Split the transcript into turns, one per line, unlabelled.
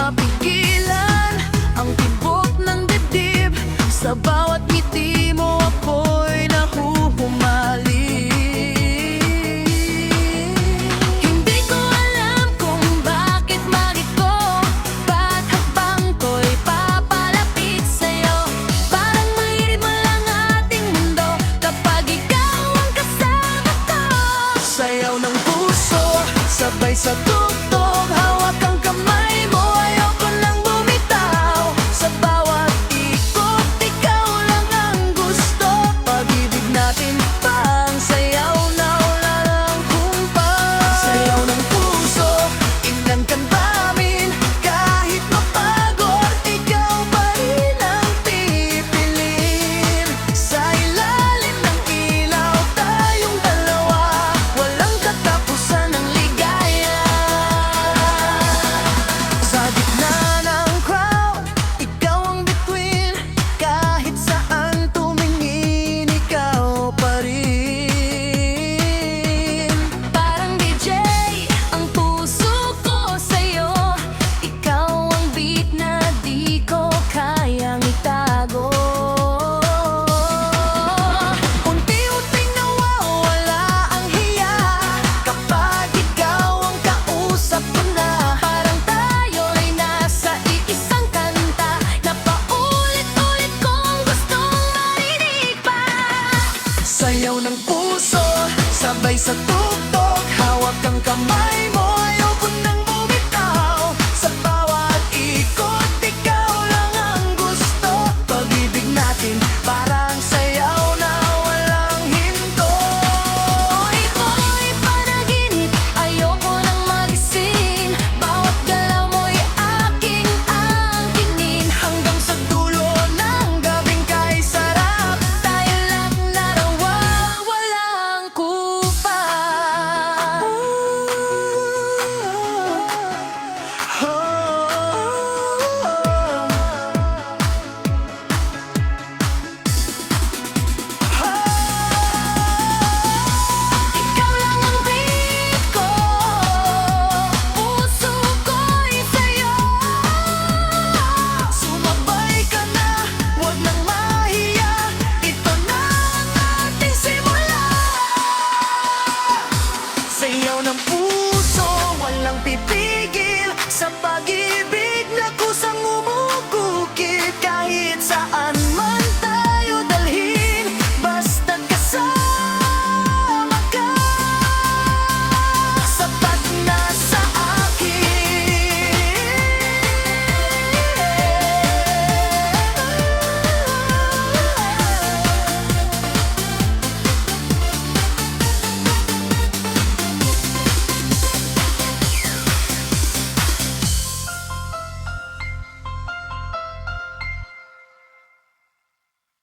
mapigilan ang tibok ng dibdib. Sa bawat ngiti mo ako'y nahuhumali. Hindi ko alam kung bakit marito, ba't habang ko'y papalapit sa'yo, parang mahirit mo lang ating mundo kapag ikaw ang kasama ko. Sayaw ng puso, sabay sa tugtog, hawak ang kamay mo, ayoko nang bumitaw. Sa bawat ikot, ikaw lang ang gusto, pag-ibig natin pang sayaw na wala ng kumpas. Sayaw ng puso, ilan ka namin, kahit mapagod, ikaw pa rin ang pipiliin. Sa ilalim ng ilaw, tayong dalawa, walang katapusan ng ligaya. Sa gitna ng crowd, ikaw ang bituin, kahit saan tumingin, ikaw pa rin. Parang DJ ang puso ko sa'yo, ikaw ang beat na di ko kayang itago. Unti-unting nawawala ang hiya kapag ikaw ang kausap ko na. Parang tayo'y nasa iisang kanta na paulit-ulit kong gustong marinig pa. Sayaw ng puso, sabay sa tugtog,